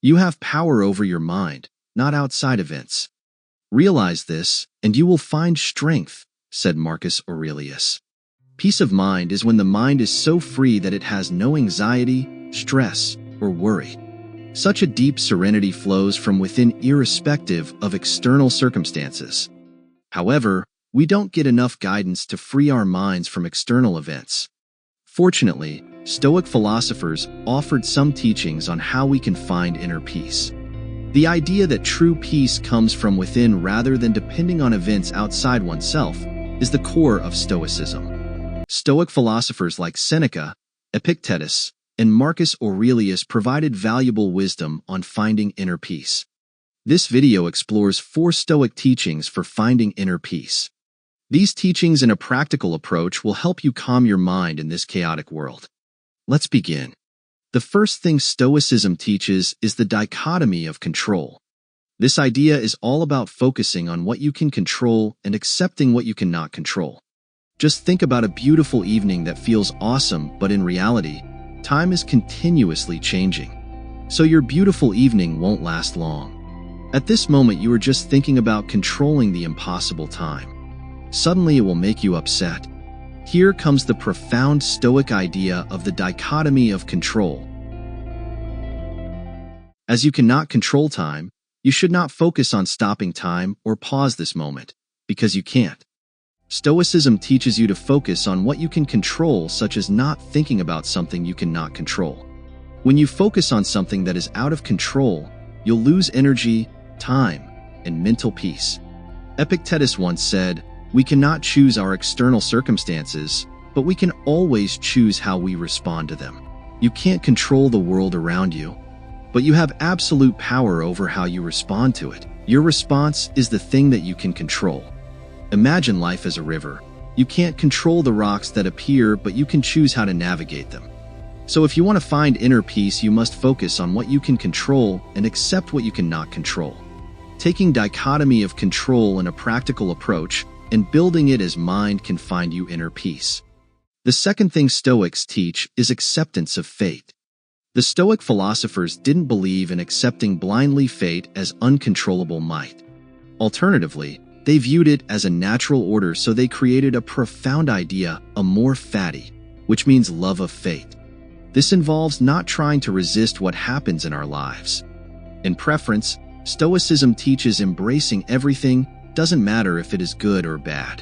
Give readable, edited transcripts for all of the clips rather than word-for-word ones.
You have power over your mind, not outside events. Realize this, and you will find strength, said Marcus Aurelius. Peace of mind is when the mind is so free that it has no anxiety, stress, or worry. Such a deep serenity flows from within irrespective of external circumstances. However, we don't get enough guidance to free our minds from external events. Fortunately, Stoic philosophers offered some teachings on how we can find inner peace. The idea that true peace comes from within rather than depending on events outside oneself is the core of Stoicism. Stoic philosophers like Seneca, Epictetus, and Marcus Aurelius provided valuable wisdom on finding inner peace. This video explores 4 Stoic teachings for finding inner peace. These teachings and a practical approach will help you calm your mind in this chaotic world. Let's begin. The first thing Stoicism teaches is the dichotomy of control. This idea is all about focusing on what you can control and accepting what you cannot control. Just think about a beautiful evening that feels awesome, but in reality, time is continuously changing. So your beautiful evening won't last long. At this moment, you are just thinking about controlling the impossible time. Suddenly, it will make you upset. Here comes the profound Stoic idea of the dichotomy of control. As you cannot control time, you should not focus on stopping time or pause this moment, because you can't. Stoicism teaches you to focus on what you can control, such as not thinking about something you cannot control. When you focus on something that is out of control, you'll lose energy, time, and mental peace. Epictetus once said, "We cannot choose our external circumstances, but we can always choose how we respond to them." You can't control the world around you, but you have absolute power over how you respond to it. Your response is the thing that you can control. Imagine life as a river. You can't control the rocks that appear, but you can choose how to navigate them. So if you want to find inner peace, you must focus on what you can control and accept what you cannot control. Taking dichotomy of control and a practical approach and building it as mind can find you inner peace. The second thing Stoics teach is acceptance of fate. The Stoic philosophers didn't believe in accepting blindly fate as uncontrollable might. Alternatively, they viewed it as a natural order, so they created a profound idea, Amor Fati, which means love of fate. This involves not trying to resist what happens in our lives. In preference, Stoicism teaches embracing everything, doesn't matter if it is good or bad.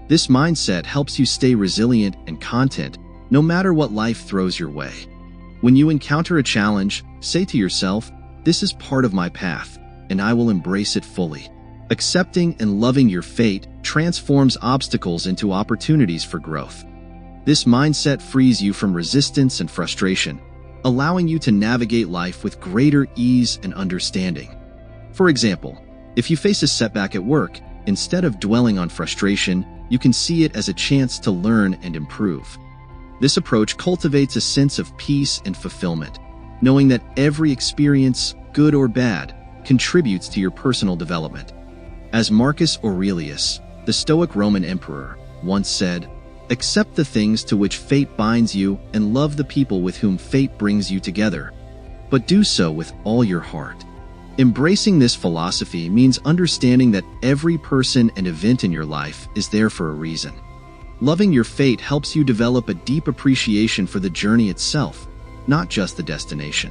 This mindset helps you stay resilient and content, no matter what life throws your way. When you encounter a challenge, say to yourself, "This is part of my path, and I will embrace it fully." Accepting and loving your fate transforms obstacles into opportunities for growth. This mindset frees you from resistance and frustration, allowing you to navigate life with greater ease and understanding. For example, if you face a setback at work, instead of dwelling on frustration, you can see it as a chance to learn and improve. This approach cultivates a sense of peace and fulfillment, knowing that every experience, good or bad, contributes to your personal development. As Marcus Aurelius, the Stoic Roman emperor, once said, "Accept the things to which fate binds you and love the people with whom fate brings you together, but do so with all your heart." Embracing this philosophy means understanding that every person and event in your life is there for a reason. Loving your fate helps you develop a deep appreciation for the journey itself, not just the destination.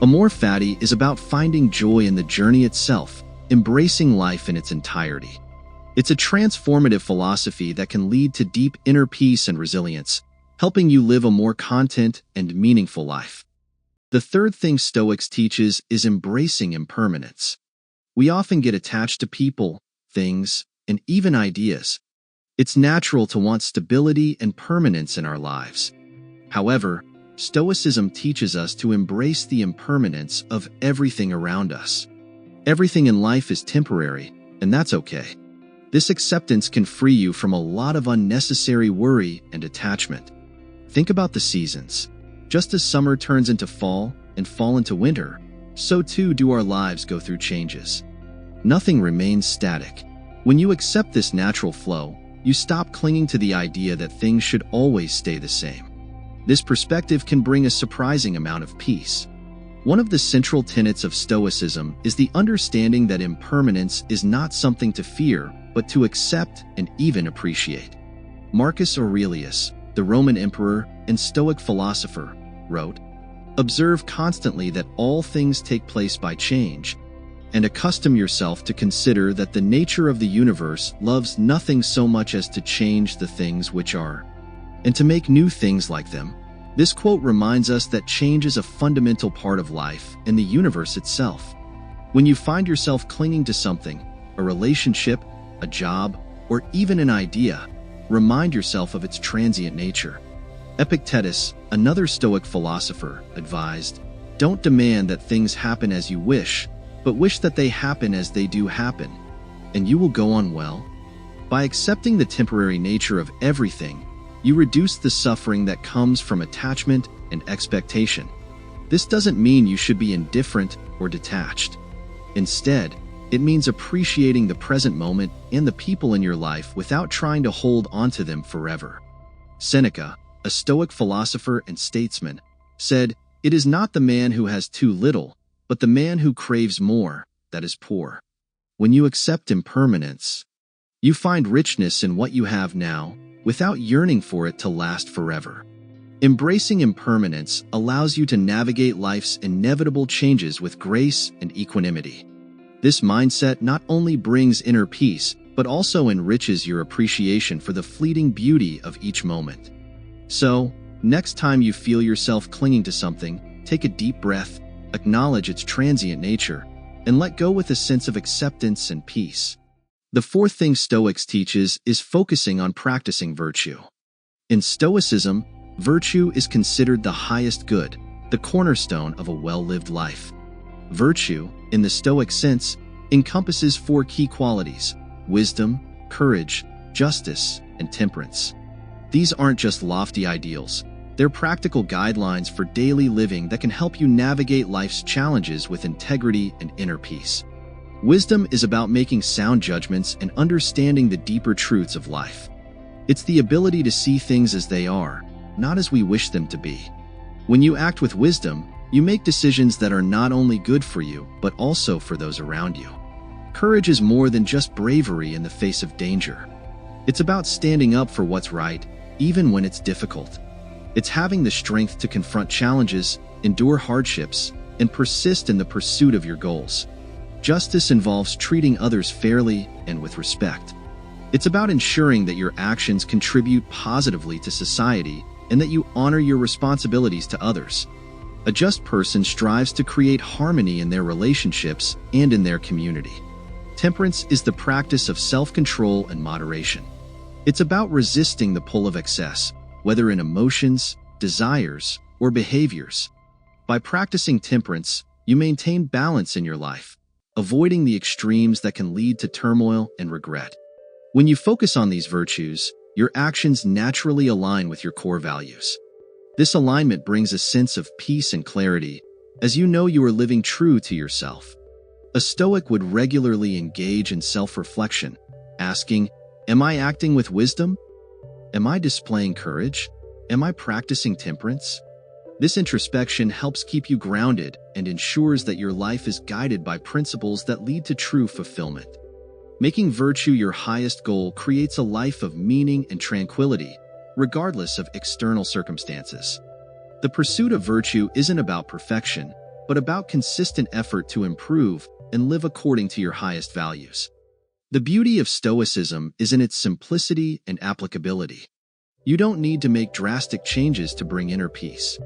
Amor Fati is about finding joy in the journey itself, embracing life in its entirety. It's a transformative philosophy that can lead to deep inner peace and resilience, helping you live a more content and meaningful life. The third thing Stoics teaches is embracing impermanence. We often get attached to people, things, and even ideas. It's natural to want stability and permanence in our lives. However, Stoicism teaches us to embrace the impermanence of everything around us. Everything in life is temporary, and that's okay. This acceptance can free you from a lot of unnecessary worry and attachment. Think about the seasons. Just as summer turns into fall and fall into winter, so too do our lives go through changes. Nothing remains static. When you accept this natural flow, you stop clinging to the idea that things should always stay the same. This perspective can bring a surprising amount of peace. One of the central tenets of Stoicism is the understanding that impermanence is not something to fear, but to accept and even appreciate. Marcus Aurelius, the Roman emperor and Stoic philosopher, wrote, "Observe constantly that all things take place by change, and accustom yourself to consider that the nature of the universe loves nothing so much as to change the things which are, and to make new things like them." This quote reminds us that change is a fundamental part of life and the universe itself. When you find yourself clinging to something, a relationship, a job, or even an idea, remind yourself of its transient nature. Epictetus, another Stoic philosopher, advised, "Don't demand that things happen as you wish, but wish that they happen as they do happen, and you will go on well." By accepting the temporary nature of everything, you reduce the suffering that comes from attachment and expectation. This doesn't mean you should be indifferent or detached. Instead, it means appreciating the present moment and the people in your life without trying to hold onto them forever. Seneca, a Stoic philosopher and statesman, said, "It is not the man who has too little, but the man who craves more, that is poor." When you accept impermanence, you find richness in what you have now, without yearning for it to last forever. Embracing impermanence allows you to navigate life's inevitable changes with grace and equanimity. This mindset not only brings inner peace, but also enriches your appreciation for the fleeting beauty of each moment. So, next time you feel yourself clinging to something, take a deep breath, acknowledge its transient nature, and let go with a sense of acceptance and peace. The fourth thing Stoics teaches is focusing on practicing virtue. In Stoicism, virtue is considered the highest good, the cornerstone of a well-lived life. Virtue, in the Stoic sense, encompasses four key qualities: wisdom, courage, justice, and temperance. These aren't just lofty ideals. They're practical guidelines for daily living that can help you navigate life's challenges with integrity and inner peace. Wisdom is about making sound judgments and understanding the deeper truths of life. It's the ability to see things as they are, not as we wish them to be. When you act with wisdom, you make decisions that are not only good for you, but also for those around you. Courage is more than just bravery in the face of danger. It's about standing up for what's right, even when it's difficult. It's having the strength to confront challenges, endure hardships, and persist in the pursuit of your goals. Justice involves treating others fairly and with respect. It's about ensuring that your actions contribute positively to society and that you honor your responsibilities to others. A just person strives to create harmony in their relationships and in their community. Temperance is the practice of self-control and moderation. It's about resisting the pull of excess, whether in emotions, desires, or behaviors. By practicing temperance, you maintain balance in your life, avoiding the extremes that can lead to turmoil and regret. When you focus on these virtues, your actions naturally align with your core values. This alignment brings a sense of peace and clarity, as you know you are living true to yourself. A Stoic would regularly engage in self-reflection, asking, "Am I acting with wisdom? Am I displaying courage? Am I practicing temperance?" This introspection helps keep you grounded and ensures that your life is guided by principles that lead to true fulfillment. Making virtue your highest goal creates a life of meaning and tranquility, regardless of external circumstances. The pursuit of virtue isn't about perfection, but about consistent effort to improve and live according to your highest values. The beauty of Stoicism is in its simplicity and applicability. You don't need to make drastic changes to bring inner peace.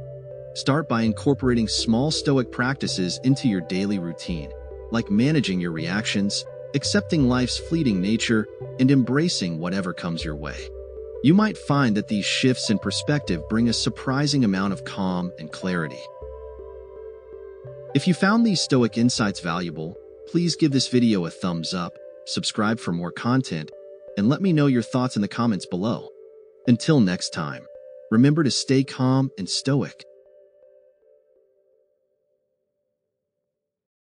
Start by incorporating small Stoic practices into your daily routine, like managing your reactions, accepting life's fleeting nature, and embracing whatever comes your way. You might find that these shifts in perspective bring a surprising amount of calm and clarity. If you found these Stoic insights valuable, please give this video a thumbs up, subscribe for more content, and let me know your thoughts in the comments below. Until next time, remember to stay calm and stoic.